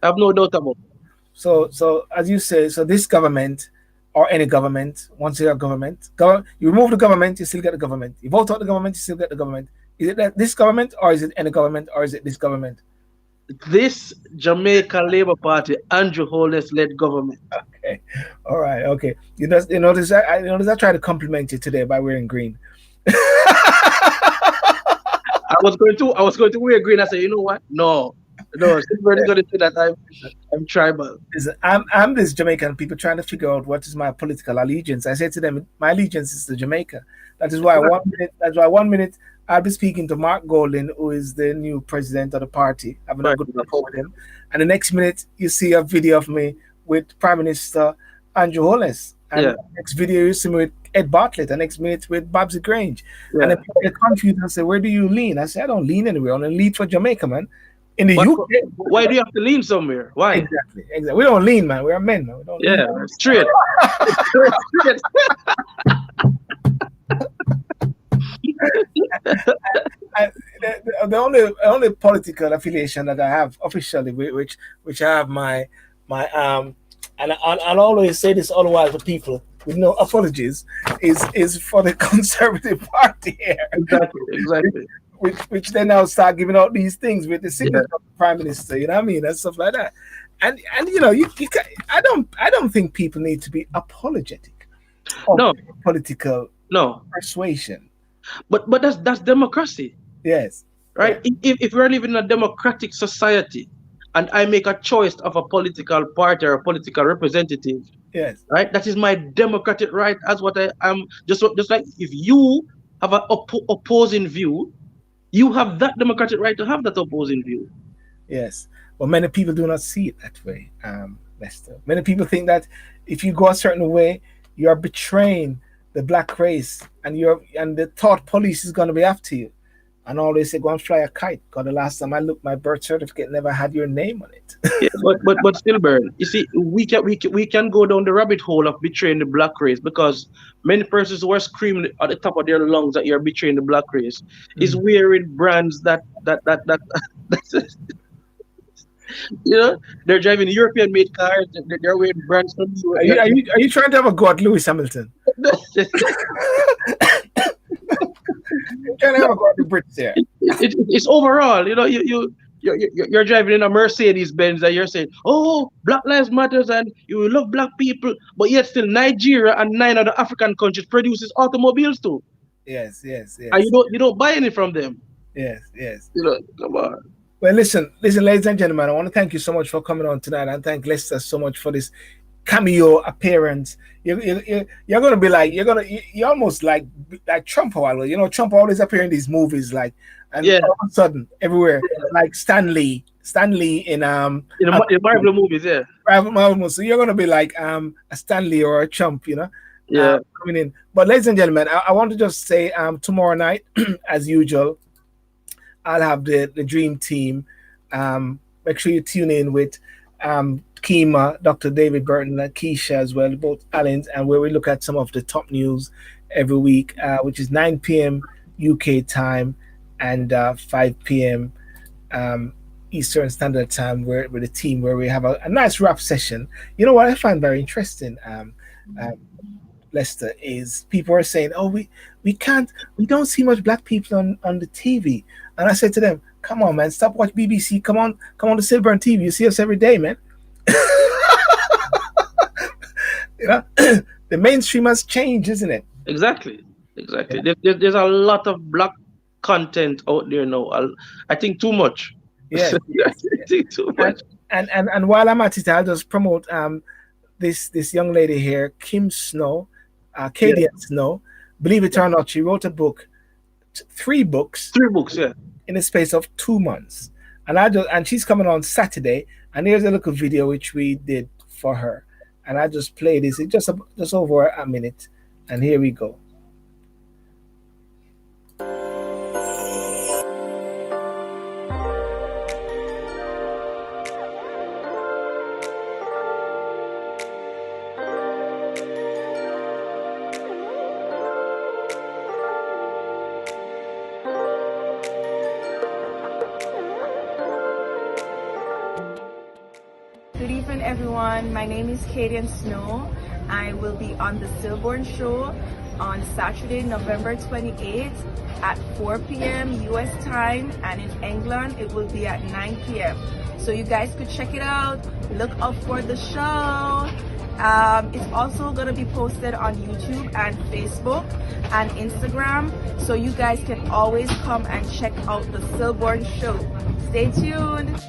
I have no doubt about it. So as you say, so this government or any government, once you have government, you remove the government, you still get the government. You vote out the government, you still get the government. Is it this government, or is it any government, or is it this government? This Jamaica Labour Party, Andrew Holness led government. Okay. All right. Okay. You notice I tried to compliment you today by wearing green. I was going to wear green. I said, you know what? No, somebody's going to say that I'm tribal. Listen, I'm this Jamaican people trying to figure out what is my political allegiance. I said to them, my allegiance is to Jamaica. That is why one minute. That's why 1 minute I'll be speaking to Mark Golden, who is the new president of the party, having a Right. good rapport with him. And the next minute you see a video of me with Prime Minister Andrew Holness. And Yeah. the next video you see me with Ed Bartlett. The next minute with Babsy Grange. And Yeah. then people get confused and say, "Where do you lean?" I say, "I don't lean anywhere. I only lean for Jamaica, man." In the But UK, why do you have to lean somewhere? Why? exactly, exactly. We don't lean, man. We are men, man. We don't Yeah, lean. straight. Straight. I, the only political affiliation that I have officially, which I have my and I'll always say this all the while to people with no apologies, is for the Conservative Party here, Exactly. which they now start giving out these things with the signature of the Prime Minister, you know what I mean, and stuff like that. And you can, I don't think people need to be apologetic of No, political no. persuasion. But that's democracy, Yes. right? If we're living in a democratic society, and I make a choice of a political party or a political representative, Yes. right? That is my democratic right. As what I am. Just like if you have an opposing view, you have that democratic right to have that opposing view. Yes. But many people do not see it that way, Lester. Many people think that if you go a certain way, you are betraying the black race, and the thought police is going to be after you. And always say, "Go and fly a kite." Because the last time I looked, my birth certificate never had your name on it. Yeah, but still, Burn. You see, we can go down the rabbit hole of betraying the black race, because many persons who are screaming at the top of their lungs that you're betraying the black race is wearing brands that they're driving European made cars. They're wearing brands from Are you, are you are you trying to have a go at Lewis Hamilton? You're trying to have a go at the Brits here. It's overall. You're driving in a Mercedes Benz and you're saying, "Oh, Black Lives Matters and you love black people," but yet still Nigeria and 9 other African countries produces automobiles too, Yes, yes, and yes, you don't buy any from them. yes, yes. Come on. Well, listen, ladies and gentlemen. I want to thank you so much for coming on tonight, and thank Lester so much for this cameo appearance. You're gonna be like you're almost like Trump a while ago. You know, Trump always appear in these movies like, and Yeah, all of a sudden everywhere like Stanley in a in Marvel movies. Yeah, private Marvel. So you're gonna be like a Stanley or a Trump, yeah. coming in. But ladies and gentlemen, I want to just say tomorrow night, as usual, I'll have the dream team. Make sure you tune in with Kima, Dr. David Burton, and Keisha as well, both Allens, and where we look at some of the top news every week, which is 9 p.m. UK time and 5 p.m. Eastern Standard Time, where with the team, where we have a nice rap session. You know what I find very interesting, um, Lester, is people are saying, "Oh, we can't, we don't see much black people on the TV," and I said to them, "Come on, man, stop watching BBC. Come on to Silver and TV. You see us every day, man." You know, the mainstream has changed, isn't it? Exactly, exactly. Yeah. There's a lot of black content out there now. I think too much. Yes, I yes, yes. think too And much. and while I'm at it, I'll just promote this young lady here, Kim Snow, Yeah, Cadian Snow. Believe it or not, she wrote a book, three books 3 books. Yeah. in the space of 2 months, and she's coming on Saturday. And here's a little video which we did for her, and I just play this. It's just over a minute, and here we go. Good evening, everyone. My name is Cadian Snow. I will be on the Stillborn Show on Saturday, November 28th at 4 p.m. US time, and in England it will be at 9 p.m. So you guys could check it out. Look out for the show. It's also going to be posted on YouTube and Facebook and Instagram. So you guys can always come and check out the Stillborn Show. Stay tuned.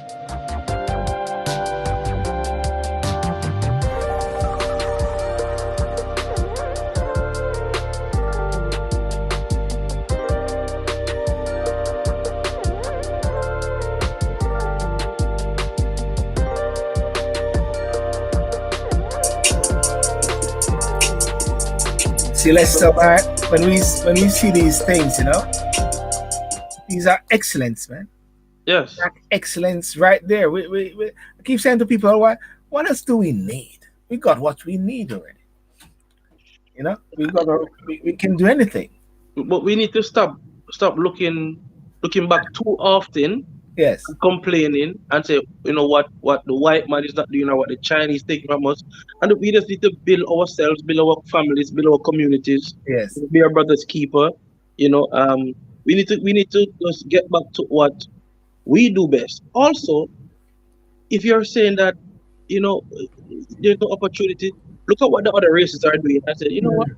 See, Lester, man, when we see these things, these are excellence, man. Yes. Excellence right there. I keep saying to people, what else do we need? We got what we need already. We can do anything. But we need to stop looking back too often, Yes, complaining and say, what the white man is not doing or what the Chinese taking from us. And we just need to build ourselves, build our families, build our communities, yes, be our brother's keeper. We need to just get back to what we do best. Also, if you're saying that, you know, there's no opportunity, look at what the other races are doing. I said, you know what?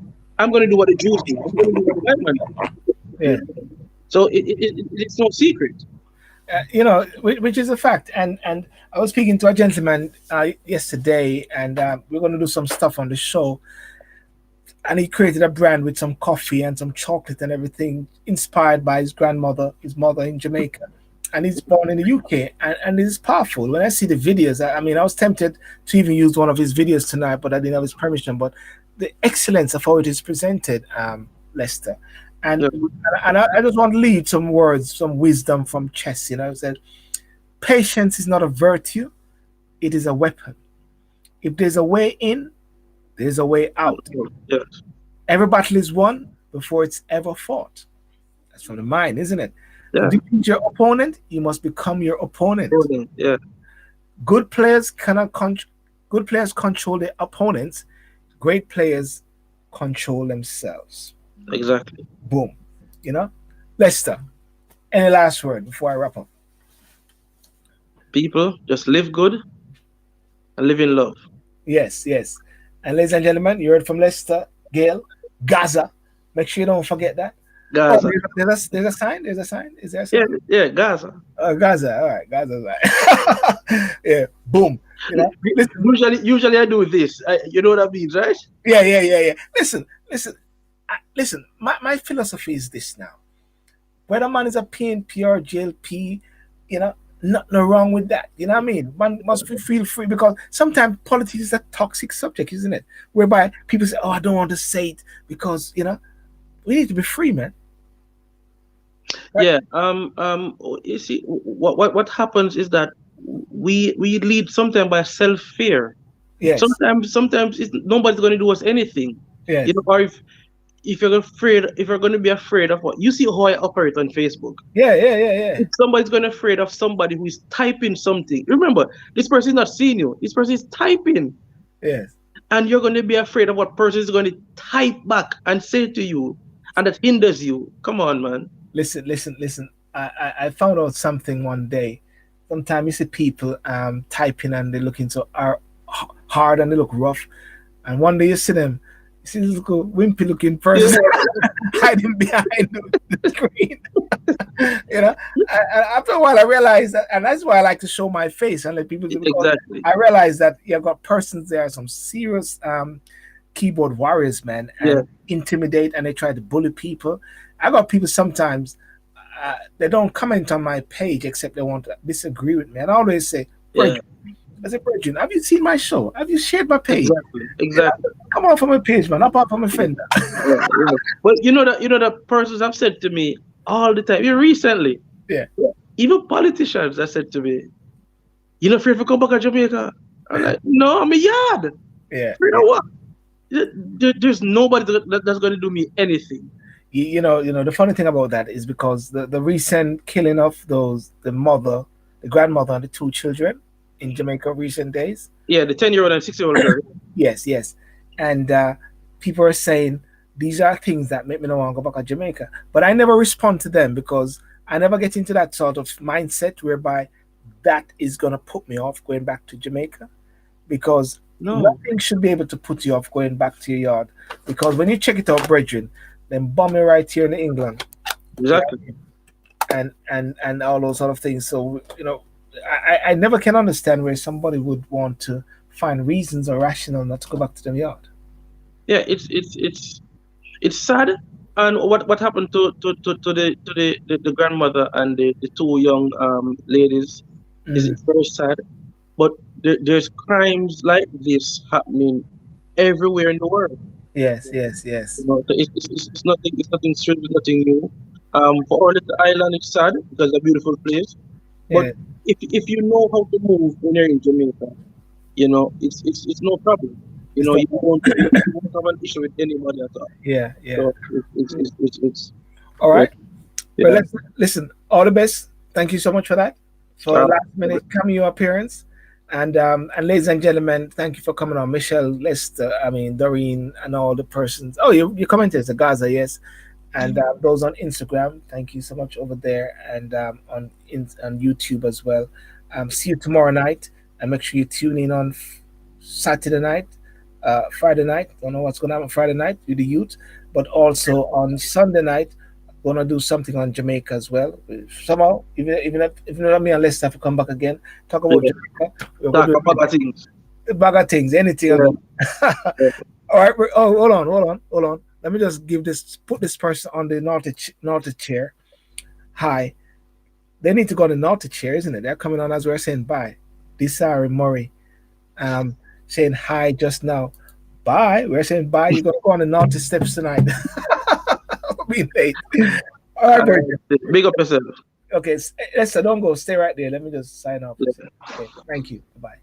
I'm going to do what the Jews do. I'm going to do what the white man do. yeah. So it's no secret. Which is a fact. And I was speaking to a gentleman yesterday, and we're going to do some stuff on the show. And he created a brand with some coffee and some chocolate and everything, inspired by his mother in Jamaica. And he's born in the UK, and it's powerful. When I see the videos, I mean, I was tempted to even use one of his videos tonight, but I didn't have his permission. But the excellence of how it is presented, Lester. And Yeah. I just want to leave some words, some wisdom from Chess. Said, patience is not a virtue; it is a weapon. If there's a way in, there's a way out. Yeah. Every battle is won before it's ever fought. That's from the mind, isn't it? Yeah. To defeat your opponent, you must become your opponent. Yeah. Good players good players control their opponents. Great players control themselves. Exactly. Boom. Lester, any last word before I wrap up? People, just live good and live in love. Yes, yes. And ladies and gentlemen, you heard from Lester, GAYLE, GAZA. Make sure you don't forget that. Oh, Gaza. there's a sign. There's a sign. Is there a Yeah, sign? yeah, Gaza. Gaza. All right, Gaza's right. Yeah. Boom. You know. Listen. Usually I do this. You know what I mean, right? Yeah. Listen. Listen. My philosophy is this now. Whether man is a PNP or JLP, you know, nothing wrong with that. You know what I mean? Man must feel free because sometimes politics is a toxic subject, isn't it? Whereby people say, "Oh, I don't want to say it because we need to be free, man." Right? Yeah. You see, what happens is that we lead sometimes by self fear. Yes. Sometimes nobody's going to do us anything. Yes. Or if you're afraid, if you're going to be afraid of what you see how I operate on Facebook. Yeah. If somebody's going to be afraid of somebody who is typing something, remember this person is not seeing you. This person is typing, Yes. and you're going to be afraid of what person is going to type back and say to you, and that hinders you. Come on, man. Listen. I found out something one day. Sometimes you see people typing and they looking so hard and they look rough. And one day you see them, you see this little wimpy looking person hiding behind the screen. After a while I realized that, and that's why I like to show my face and let people do, because Exactly. I realized that you've got persons there, some serious keyboard warriors, man, Yeah. and intimidate, and they try to bully people. I got people sometimes they don't comment on my page except they want to disagree with me. And I always say, Yeah. Brethren, have you seen my show? Have you shared my page? Exactly. Come off from my page, man. Up from my friend. Yeah. But that persons have said to me all the time. Recently, Yeah. even politicians have said to me, "You not afraid to come back to Jamaica?" I'm like, "No, I'm a yard. Yeah. Afraid of what? There's nobody that's going to do me anything." The funny thing about that is because the recent killing of the grandmother, and the two children in Jamaica recent days. Yeah, the 10-year-old and 6-year-old girl. Yes. And people are saying these are things that make me not want to go back to Jamaica. But I never respond to them because I never get into that sort of mindset whereby that is going to put me off going back to Jamaica. Because No. nothing should be able to put you off going back to your yard. Because when you check it out, brethren, then bombing right here in England. Exactly. And all those sort of things. So, I never can understand where somebody would want to find reasons or rationale not to go back to their yard. Yeah, it's sad. And what happened to the grandmother and the two young ladies is it's very sad. But there's crimes like this happening everywhere in the world. Yes. So it's nothing strange, it's nothing new. For our little island, it's sad because it's a beautiful place. But Yeah. if you know how to move when you're in Jamaica, it's no problem. You won't have an issue with anybody at all. Yeah. So it's All right. yeah. Well, listen. All the best. Thank you so much for that. For a last minute cameo appearance. And ladies and gentlemen, thank you for coming on. Michelle, Lester, Doreen, and all the persons. Oh, you commented the Gaza, yes. And those on Instagram, thank you so much over there, and on YouTube as well. See you tomorrow night, and make sure you tune in on Saturday night, Friday night. Don't know what's going to happen Friday night with the youth, but also on Sunday night, we're gonna do something on Jamaica as well. Somehow, even if not me and Lester have to come back again, talk about Jamaica. We're Talk gonna about things. do bag of things, anything. Yeah. All right. Oh, hold on. Let me just put this person on the naughty chair. Hi. They need to go on the naughty chair, isn't it? They're coming on as we're saying bye. Desiree Murray, saying hi just now. Bye. We're saying bye. You're gonna go on the naughty steps tonight. Be late. All right, Bridget. Big up yourself. Okay, Lester, don't go. Stay right there. Let me just sign off. Yeah. Okay, thank you. Bye.